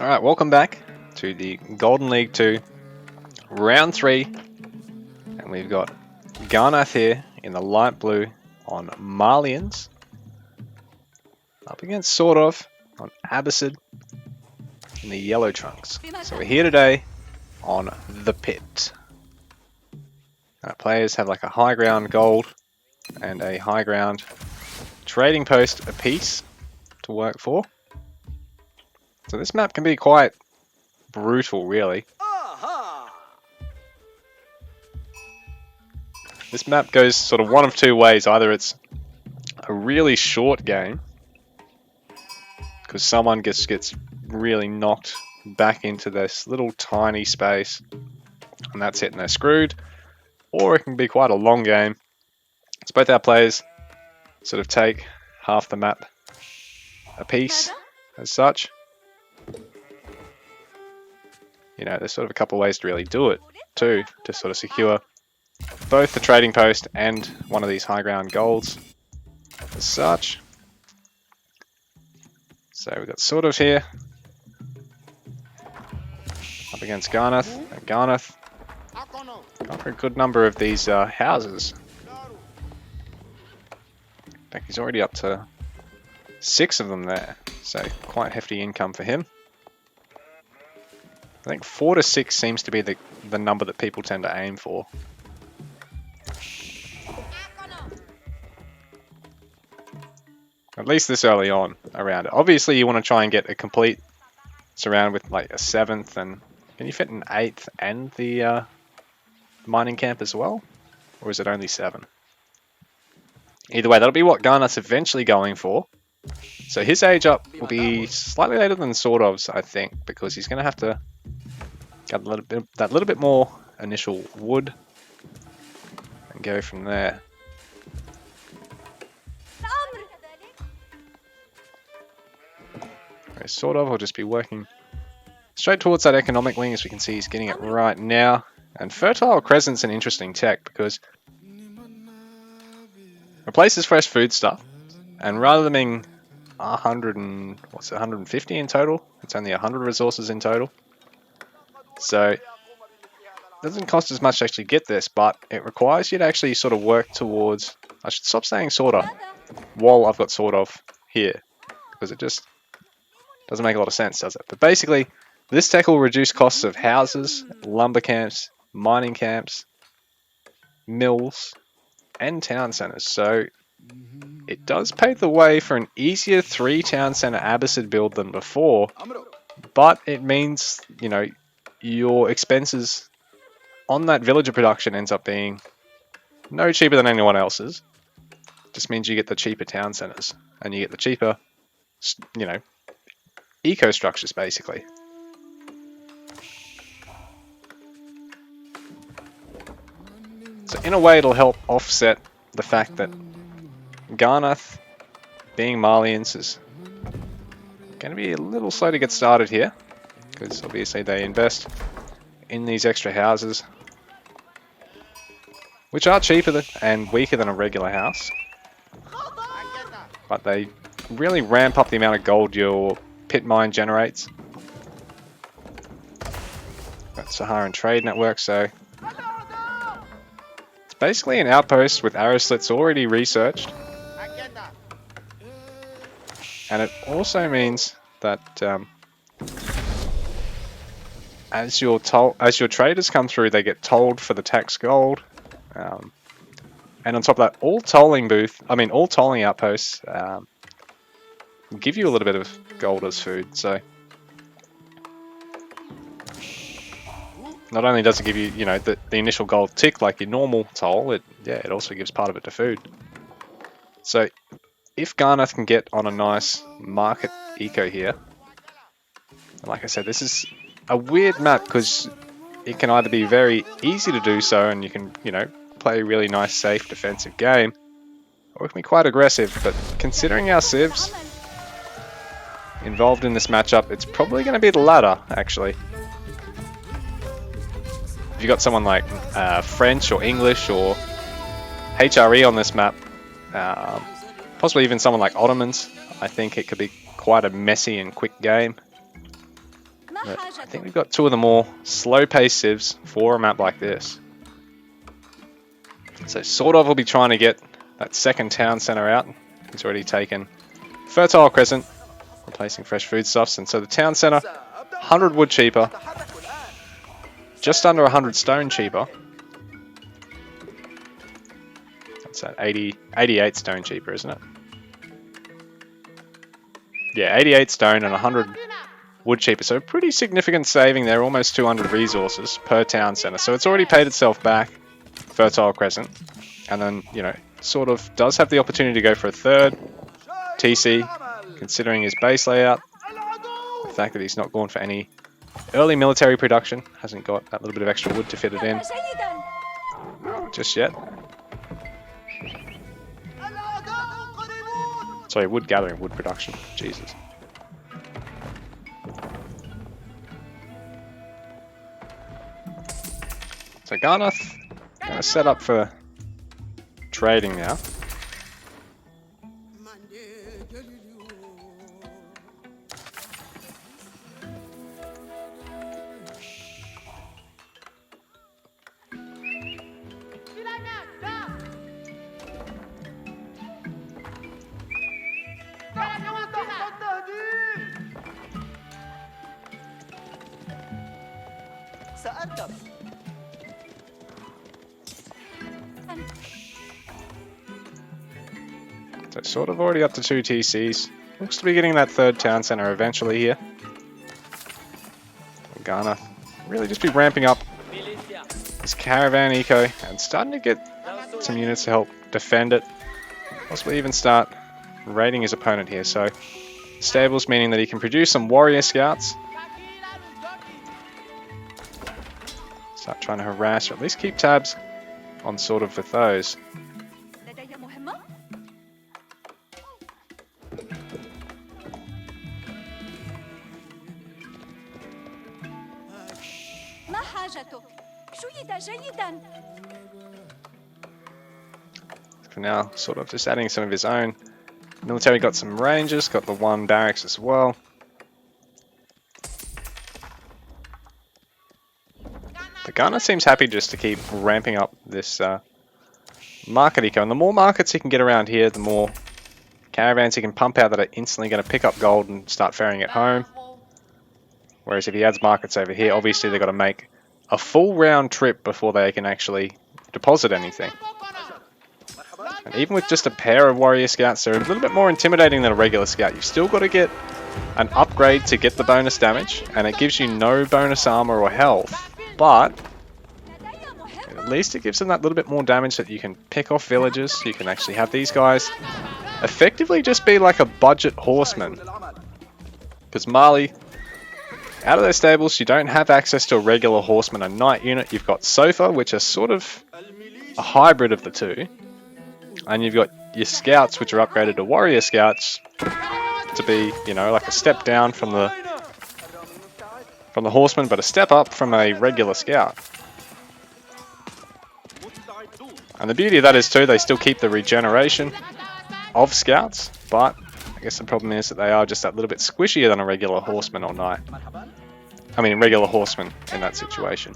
Alright, welcome back to the Golden League 2 Round 3. And we've got Garnath here in the light blue on Marlians. Up against SortOf on Abbasid in the yellow trunks. So we're here today on the pit. Our players have like a high ground gold and a high ground trading post apiece to work for. So this map can be quite brutal, really. This map goes sort of one of two ways. Either it's a really short game, because someone gets really knocked back into this little tiny space, and that's it and they're screwed. Or it can be quite a long game. It's both our players sort of take half the map a piece as such. You know, there's sort of a couple ways to really do it too, to sort of secure both the trading post and one of these high ground golds as such. So we've got SortOf here up against Garnath. And Garnath got a good number of these houses. In fact, he's already up to 6 of them there, so quite hefty income for him. I think 4 to 6 seems to be the number that people tend to aim for. At least this early on around it. Obviously you want to try and get a complete surround with like a 7th, and can you fit an 8th and the mining camp as well? Or is it only 7? Either way, that'll be what Garnath's eventually going for. So his age up will be slightly later than SortOf's, I think, because he's going to have to get that little bit more initial wood and go from there. Okay, SortOf will just be working straight towards that economic wing, as we can see he's getting it right now. And Fertile Crescent's an interesting tech because it replaces fresh food stuff, and rather than being 150 in total, it's only 100 resources in total. So it doesn't cost as much to actually get this, but it requires you to actually sort of work towards... I should stop saying sorta while I've got SortOf here, because it just doesn't make a lot of sense, does it? But basically, this tech will reduce costs of houses, lumber camps, mining camps, mills, and town centers. So it does pave the way for an easier 3 town center Abbasid build than before, but it means, you know, your expenses on that villager production ends up being no cheaper than anyone else's. Just means you get the cheaper town centers and you get the cheaper, you know, eco structures basically. So in a way it'll help offset the fact that Garnath, being Marlians, is going to be a little slow to get started here, because obviously they invest in these extra houses, which are cheaper and weaker than a regular house, but they really ramp up the amount of gold your pit mine generates. Got Saharan Trade Network, so it's basically an outpost with arrow slits already researched. And it also means that as your traders come through, they get tolled for the tax gold. And on top of that, all tolling outposts give you a little bit of gold as food. So not only does it give you, you know, the initial gold tick like your normal toll, it also gives part of it to food. So if Garnath can get on a nice market eco here, like I said, this is a weird map because it can either be very easy to do so and you can, you know, play a really nice safe defensive game, or it can be quite aggressive. But considering our civs involved in this matchup, it's probably going to be the latter, actually. If you've got someone like French or English or HRE on this map, possibly even someone like Ottomans, I think it could be quite a messy and quick game. But I think we've got two of the more slow-paced civs for a map like this. So SortOf will be trying to get that second town centre out. He's already taken Fertile Crescent, replacing fresh foodstuffs, and so the town centre, 100 wood cheaper, just under 100 stone cheaper. That's at 88 stone cheaper, isn't it? Yeah, 88 stone and 100 wood cheaper, so pretty significant saving there, almost 200 resources per town centre. So it's already paid itself back, Fertile Crescent, and then, you know, SortOf does have the opportunity to go for a third TC, considering his base layout, the fact that he's not gone for any early military production, hasn't got that little bit of extra wood to fit it in just yet. Sorry, wood gathering, wood production, Jesus. So Garnath going to set up for trading now. So SortOf already up to 2 TCs. Looks to be getting that third town centre eventually here. Garnath really just be ramping up his caravan eco and starting to get some units to help defend it. Possibly even start raiding his opponent here. So stables meaning that he can produce some warrior scouts. Start trying to harass or at least keep tabs on SortOf with those. For now, SortOf just adding some of his own. Military got some rangers, got the one barracks as well. The Garnath seems happy just to keep ramping up this market eco. And the more markets he can get around here, the more caravans he can pump out that are instantly going to pick up gold and start ferrying it home. Whereas if he adds markets over here, obviously they've got to make a full round trip before they can actually deposit anything. And even with just a pair of warrior scouts, they're a little bit more intimidating than a regular scout. You've still got to get an upgrade to get the bonus damage, and it gives you no bonus armor or health, but at least it gives them that little bit more damage that you can pick off villagers. You can actually have these guys effectively just be like a budget horseman. Because Mali, out of their stables, you don't have access to a regular horseman and knight unit. You've got Sofa, which are sort of a hybrid of the two. And you've got your scouts, which are upgraded to warrior scouts to be, you know, like a step down from the horseman, but a step up from a regular scout. And the beauty of that is too, they still keep the regeneration of scouts, but I guess the problem is that they are just that little bit squishier than a regular horseman or knight. I mean, regular horseman in that situation.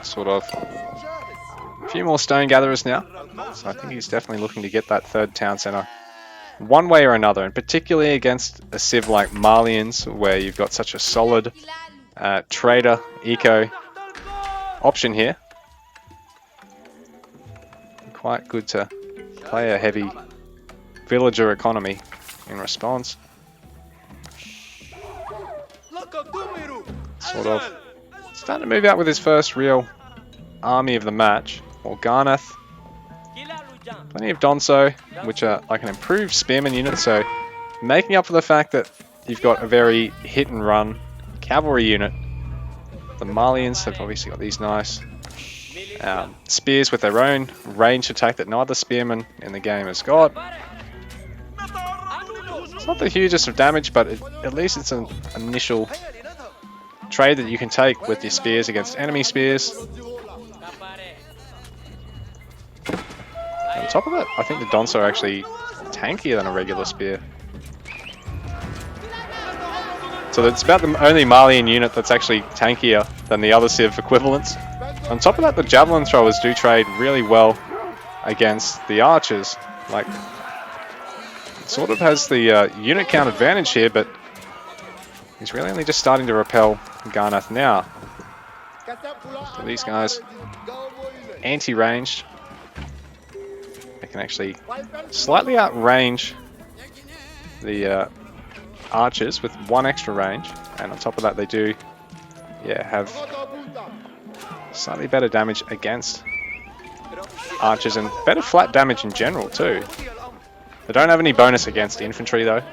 SortOf a few more stone gatherers now, so I think he's definitely looking to get that third town centre one way or another, and particularly against a civ like Malians, where you've got such a solid trader eco option here. Quite good to play a heavy villager economy in response. SortOf starting to move out with his first real army of the match. Or Garnath. Plenty of Donso, which are like an improved spearman unit, so making up for the fact that you've got a very hit and run cavalry unit. The Malians have obviously got these nice spears with their own ranged attack that no other spearman in the game has got. It's not the hugest of damage, but at least it's an initial trade that you can take with your spears against enemy spears. On top of it, I think the Donso are actually tankier than a regular spear. So it's about the only Malian unit that's actually tankier than the other Civ equivalents. On top of that, the javelin throwers do trade really well against the archers. Like, it sort of has the unit count advantage here, but he's really only just starting to repel Garnath now. So these guys, anti-ranged. They can actually slightly outrange the archers with 1 extra range, and on top of that they do have slightly better damage against archers and better flat damage in general too. They don't have any bonus against infantry though.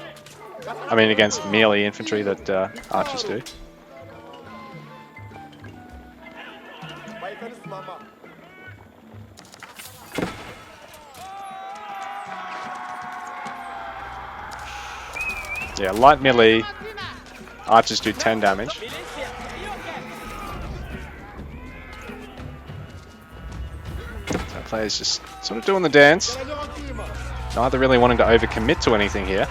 I mean against melee infantry that archers do. Yeah, light melee, archers do 10 damage. So players just sort of doing the dance. Neither really wanting to overcommit to anything here.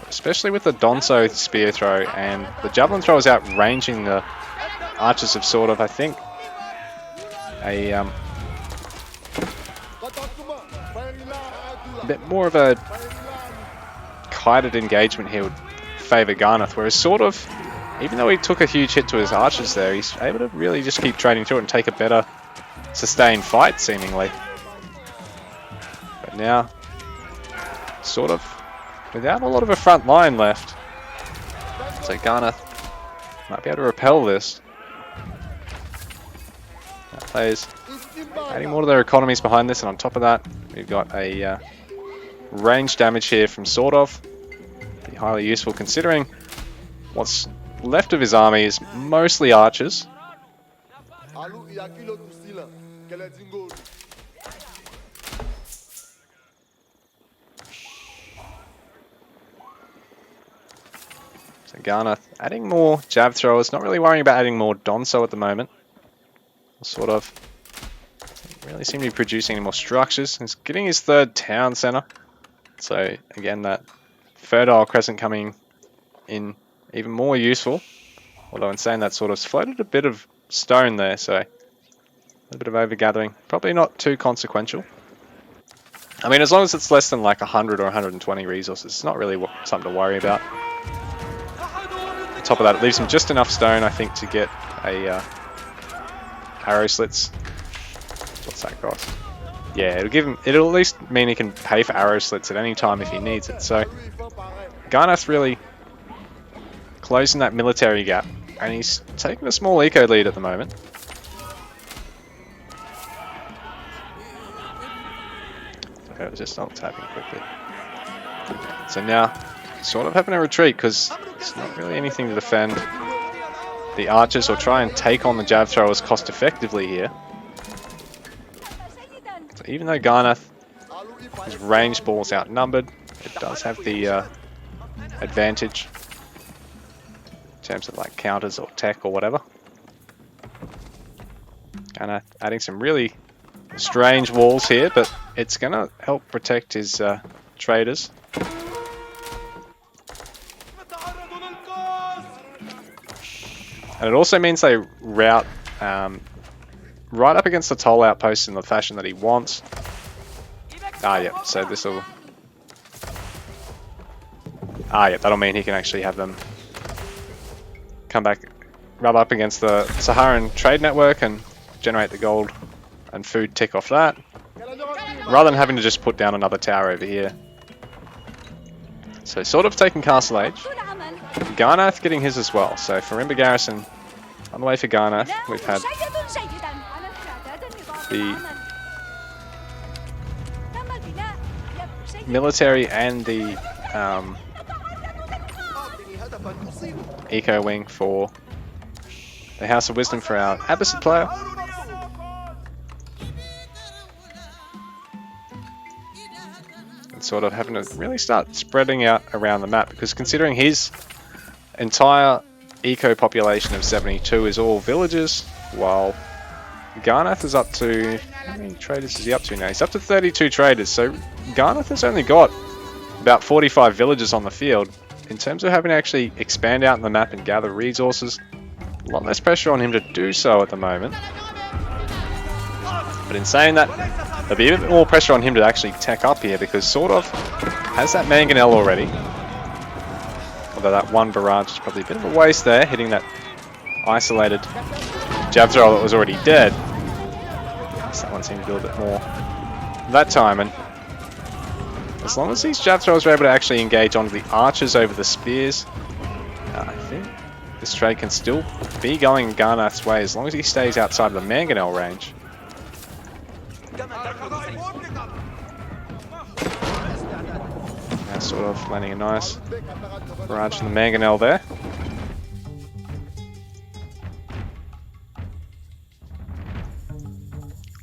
Especially with the Donso spear throw and the javelin throw is outranging the archers of SortOf. I think a bit more of a kited engagement here would favour Garnath, whereas SortOf, even though he took a huge hit to his archers there, he's able to really just keep trading through it and take a better sustained fight seemingly. But now, SortOf without a lot of a front line left, so Garnath might be able to repel this. Now players adding more to their economies behind this, and on top of that, we've got a range damage here from SortOf. Be highly useful considering what's left of his army is mostly archers. So Garnath adding more jab throwers, not really worrying about adding more Donso at the moment. SortOf doesn't really seem to be producing any more structures. He's getting his 3rd town center. So again, that fertile crescent coming in even more useful. Although in saying that, SortOf's floated a bit of stone there, so a little bit of overgathering. Probably not too consequential. I mean, as long as it's less than like 100 or 120 resources, it's not really something to worry about. On top of that, it leaves him just enough stone, I think, to get a arrow slits. What's that cost? Yeah, it'll at least mean he can pay for arrow slits at any time if he needs it. So Garnath's really closing that military gap, and he's taking a small eco lead at the moment. Okay, I was just not tapping quickly. So now, SortOf having a retreat because there's not really anything to defend the archers or try and take on the jab throwers cost effectively here. So even though Garnath, his range ball's outnumbered, it does have the advantage in terms of like counters or tech or whatever. Garnath adding some really strange walls here, but it's going to help protect his traders. And it also means they route right up against the toll outpost in the fashion that he wants. Yeah, so this'll... yeah, that'll mean he can actually have them come back, rub up against the Saharan trade network and generate the gold and food tick off that, rather than having to just put down another tower over here. So SortOf taking Castle Age. Garnath getting his as well. So for Rimba Garrison, on the way for Garnath, we've had the military and the eco wing for the House of Wisdom for our Abbasid player. And SortOf having to really start spreading out around the map, because considering his entire eco population of 72 is all villagers, while Garnath is up to... How many traders is he up to now? He's up to 32 traders, so Garnath has only got about 45 villagers on the field. In terms of having to actually expand out the map and gather resources, a lot less pressure on him to do so at the moment. But in saying that, there'll be a bit more pressure on him to actually tech up here because SortOf has that mangonel already. Although that one barrage is probably a bit of a waste there, hitting that isolated jab thrower that was already dead. So that one seemed to do a bit more that time, and as long as these jab throwers are able to actually engage onto the archers over the spears, I think this trade can still be going Garnath's way as long as he stays outside of the mangonel range. Now SortOf landing a nice barrage from the mangonel there.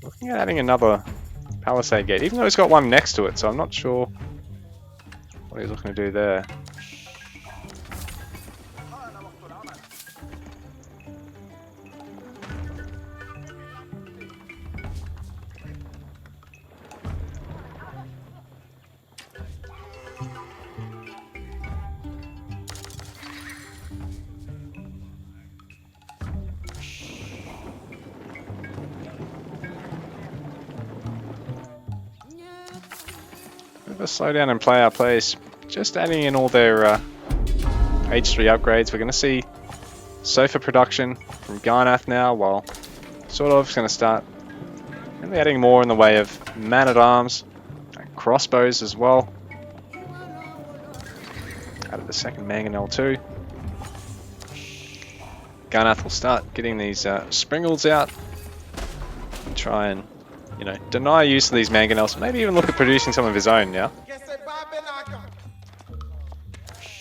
Looking at adding another palisade gate, even though he's got one next to it, so I'm not sure what he's looking to do there. Slow down and play our plays. Just adding in all their H3 upgrades. We're going to see Sofa production from Garnath now, while SortOf is going to start really adding more in the way of man-at-arms and crossbows as well. Added the second mangonel too. Garnath will start getting these springles out and try and, you know, deny use of these mangonels. Maybe even look at producing some of his own now.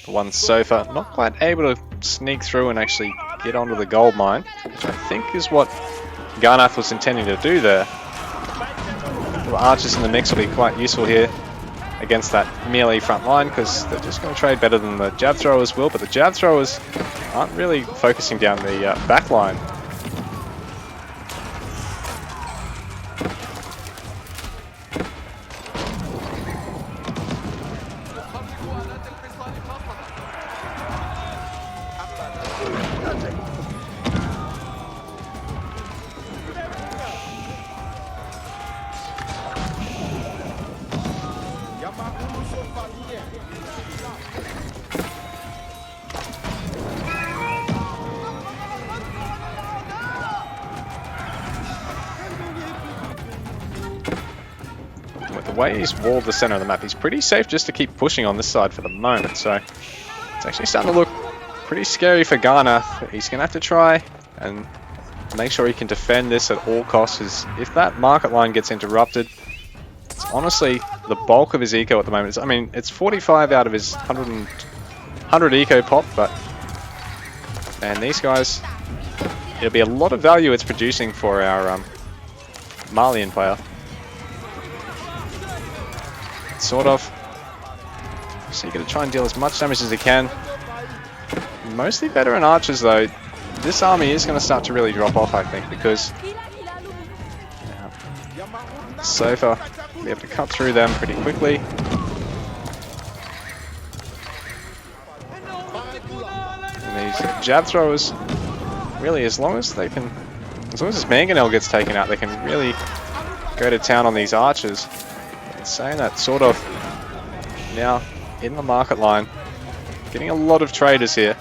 The one Sofa not quite able to sneak through and actually get onto the gold mine, which I think is what Garnath was intending to do there. The archers in the mix will be quite useful here against that melee front line because they're just going to trade better than the jab throwers will, but the jab throwers aren't really focusing down the back line. The way he's walled the center of the map, he's pretty safe just to keep pushing on this side for the moment, so it's actually starting to look pretty scary for Garnath. He's going to have to try and make sure he can defend this at all costs, because if that market line gets interrupted, it's honestly the bulk of his eco at the moment. I mean, it's 45 out of his 100 eco pop, but man, these guys, it'll be a lot of value it's producing for our Malian player. SortOf, so you're going to try and deal as much damage as he can. Mostly veteran archers though. This army is going to start to really drop off, I think, because Sofa will be able to cut through them pretty quickly. And these jab throwers, really, as long as this mangonel gets taken out, they can really go to town on these archers. Saying that, SortOf now in the market line, getting a lot of traders here.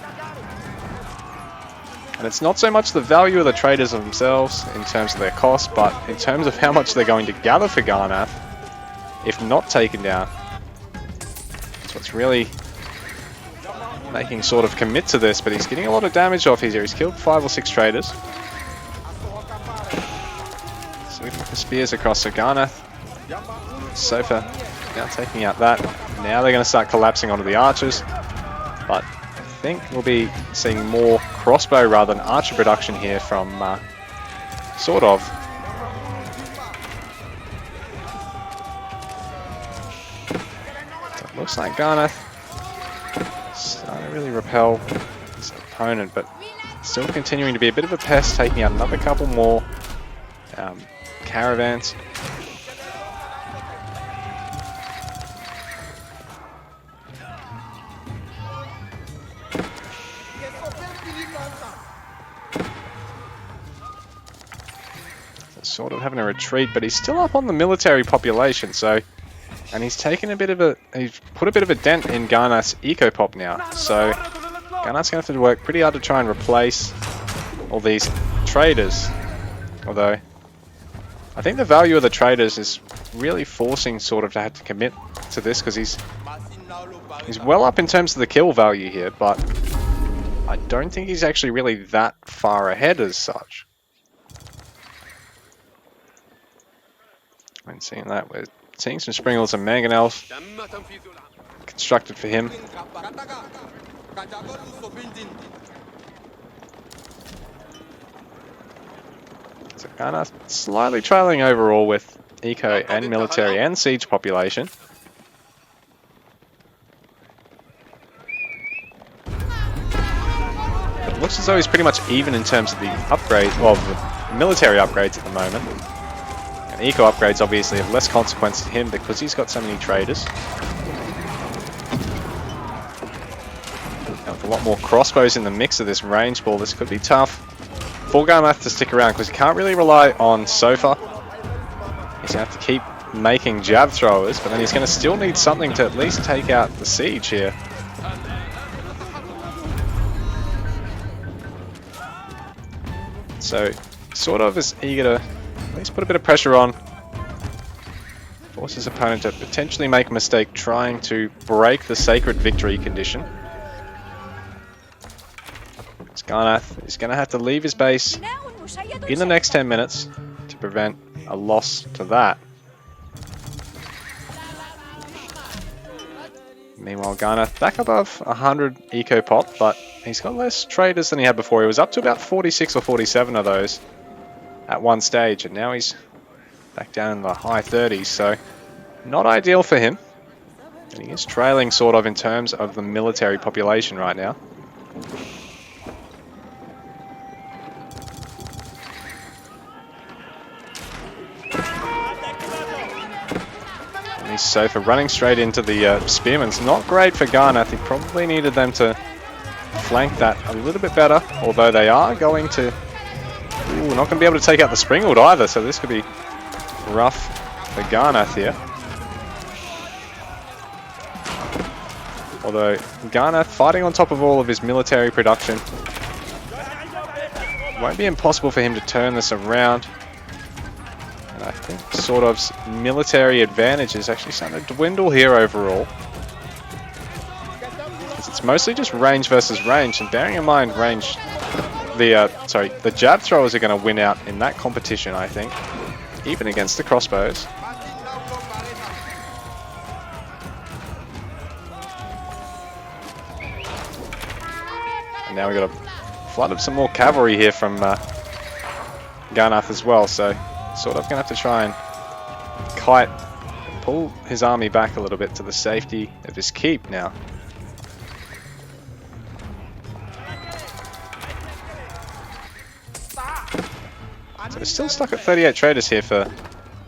And it's not so much the value of the traders themselves in terms of their cost, but in terms of how much they're going to gather for Garnath, if not taken down. That's what's really making SortOf commit to this, but he's getting a lot of damage off here. He's killed 5 or 6 traders. So we put the spears across to Garnath. Sofa now taking out that. Now they're going to start collapsing onto the archers, but I think we'll be seeing more crossbow rather than archer production here from SortOf. So it looks like Garnath starting to really repel his opponent, but still continuing to be a bit of a pest, taking out another couple more caravans. Sort of having a retreat, but he's still up on the military population, so, and he's taken a bit of a, he's put a bit of a dent in Garnath's eco pop now, so Garnath's going to have to work pretty hard to try and replace all these traders, although I think the value of the traders is really forcing sort of to have to commit to this, because he's well up in terms of the kill value here, but I don't think he's actually really that far ahead as such. When seeing that, we're seeing some Springles and Mangonels constructed for him. So Garnath slightly trailing overall with eco and military and siege population. It looks as though he's pretty much even in terms of the upgrade, well, the military upgrades at the moment. Eco upgrades obviously have less consequence to him because he's got so many traders. Now with a lot more crossbows in the mix of this range ball, this could be tough for Garnath to stick around, because he can't really rely on SortOf. He's going to have to keep making jab throwers, but then he's going to still need something to at least take out the siege here. So SortOf is eager to at least put a bit of pressure on, force his opponent to potentially make a mistake trying to break the sacred victory condition. Garnath is going to have to leave his base in the next 10 minutes to prevent a loss to that. Meanwhile, Garnath back above 100 eco pop, but he's got less traders than he had before. He was up to about 46 or 47 of those at one stage, and now he's back down in the high 30s, so not ideal for him. And he is trailing SortOf in terms of the military population right now. And he's SortOf running straight into the spearmen's. Not great for Garnath. He probably needed them to flank that a little bit better, although they are going to... Ooh, not going to be able to take out the Springald either, so this could be rough for Garnath here. Although Garnath fighting on top of all of his military production, won't be impossible for him to turn this around. And I think SortOf's military advantage is actually starting to dwindle here overall. It's mostly just range versus range, and bearing in mind range, the jab throwers are going to win out in that competition, I think, even against the crossbows. And now we've got a flood of some more cavalry here from Garnath as well, so SortOf going to have to try and kite and pull his army back a little bit to the safety of his keep now. So we're still stuck at 38 traders here for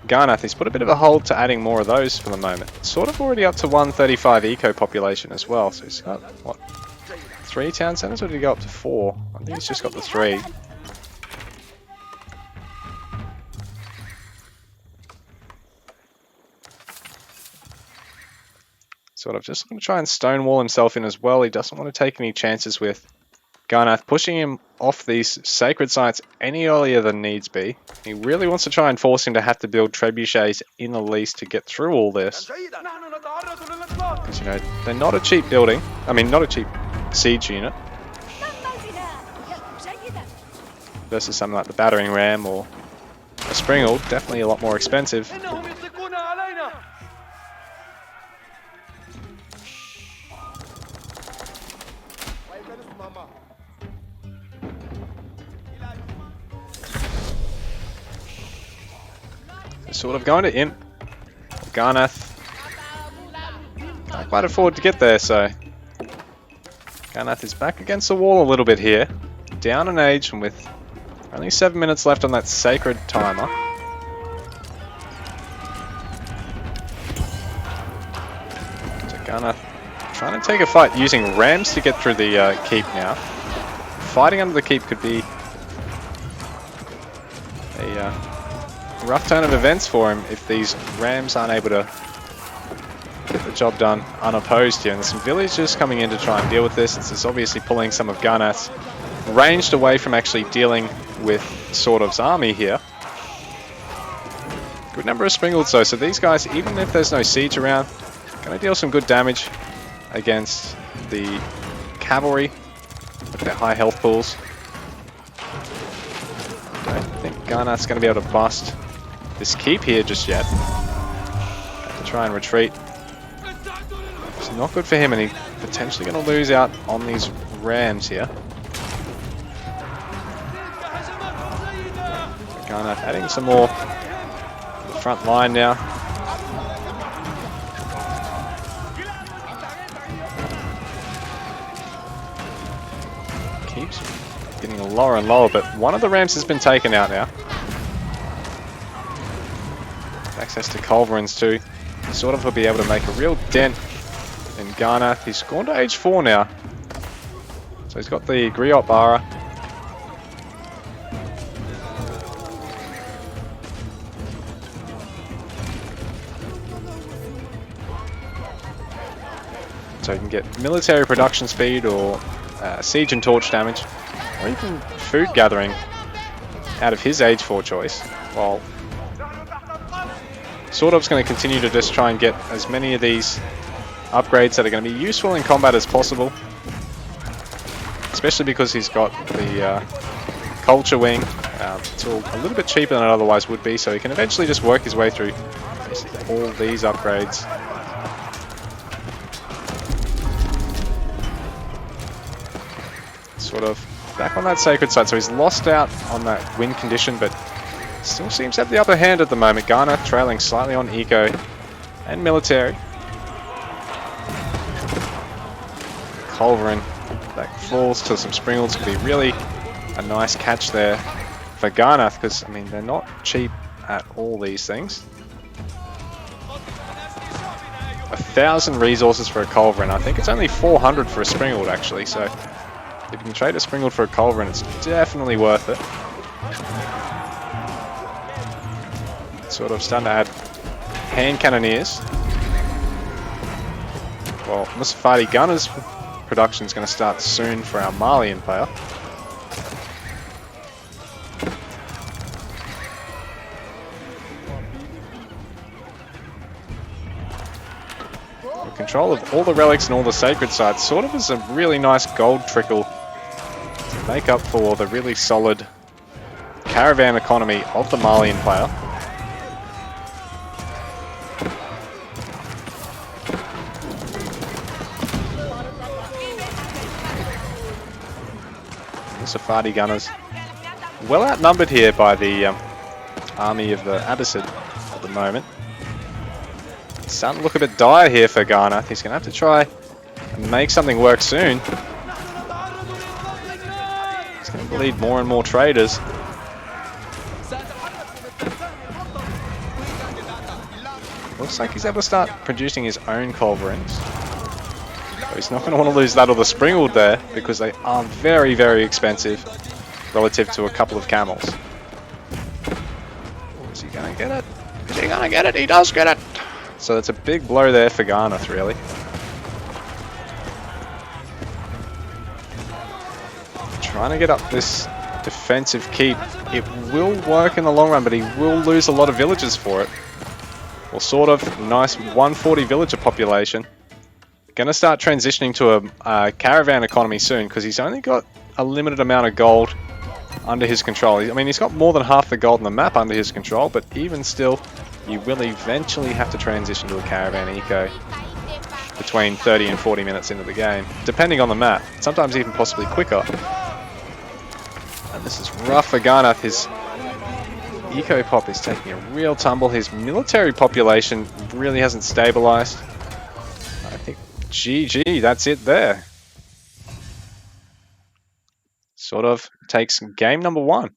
Garnath. He's put a bit of a hold to adding more of those for the moment. SortOf already up to 135 eco population as well, so he's got, what, 3 town centers, or did he go up to 4? I think he's just got the 3. SortOf just going to try and stonewall himself in as well. He doesn't want to take any chances with Garnath pushing him off these sacred sites any earlier than needs be. He really wants to try and force him to have to build trebuchets in the least to get through all this. Because, you know, they're not a cheap building. I mean, not a cheap siege unit. Versus something like the battering ram or a Springald, definitely a lot more expensive. SortOf going to imp. Garnath can't quite afford to get there, so Garnath is back against the wall a little bit here. Down in age and with Only 7 minutes left on that sacred timer. So Garnath trying to take a fight using rams to get through the keep now. Fighting under the keep could be a rough turn of events for him if these rams aren't able to get the job done unopposed here. And there's some villagers coming in to try and deal with this. This is obviously pulling some of Garnath's ranged away from actually dealing with SortOf's army here. Good number of Springalds though, so these guys, even if there's no siege around, going to deal some good damage against the cavalry with their high health pools. I don't think Garnath's going to be able to bust this keep here just yet. Have to try and retreat. It's not good for him, and he's potentially going to lose out on these rams here. Garnath adding some more to the front line now. Keeps getting lower and lower, but one of the rams has been taken out now. Access to culverins too. SortOf will be able to make a real dent in Garnath. He's gone to age 4 now. So he's got the Griot Bara. So you can get military production speed or siege and torch damage, or even food gathering out of his age 4 choice, while SortOf's going to continue to just try and get as many of these upgrades that are going to be useful in combat as possible, especially because he's got the culture wing. It's a little bit cheaper than it otherwise would be, so he can eventually just work his way through basically all these upgrades. SortOf back on that sacred site, so he's lost out on that win condition, but still seems to have the upper hand at the moment. Garnath trailing slightly on eco and military. Culverin that falls to some Springalds could be really a nice catch there for Garnath, because I mean they're not cheap at all, these things. 1,000 resources for a Culverin. I think it's only 400 for a Springald actually, so if you can trade a Springald for a Culverin, it's definitely worth it. SortOf starting to add hand cannoneers. Well, Musafati Gunners production is going to start soon for our Malian player. With control of all the relics and all the sacred sites, SortOf is a really nice gold trickle to make up for the really solid caravan economy of the Malian player. Safadi Gunners well outnumbered here by the army of the Abbasid at the moment. It's starting to look a bit dire here for Garnath. He's going to have to try and make something work soon. He's going to lead more and more traders. Looks like he's able to start producing his own culverins. He's not going to want to lose that or the Springald there, because they are very, very expensive relative to a couple of camels. Is he going to get it? Is he going to get it? He does get it! So it's a big blow there for Garnath, really. Trying to get up this defensive keep. It will work in the long run, but he will lose a lot of villagers for it. Well, SortOf, nice 140 villager population. Going to start transitioning to a caravan economy soon, because he's only got a limited amount of gold under his control. I mean, he's got more than half the gold on the map under his control, but even still, you will eventually have to transition to a caravan eco between 30 and 40 minutes into the game, depending on the map, sometimes even possibly quicker. And this is rough for Garnath. His eco pop is taking a real tumble. His military population really hasn't stabilized. I think GG, that's it there. SortOf takes game number 1.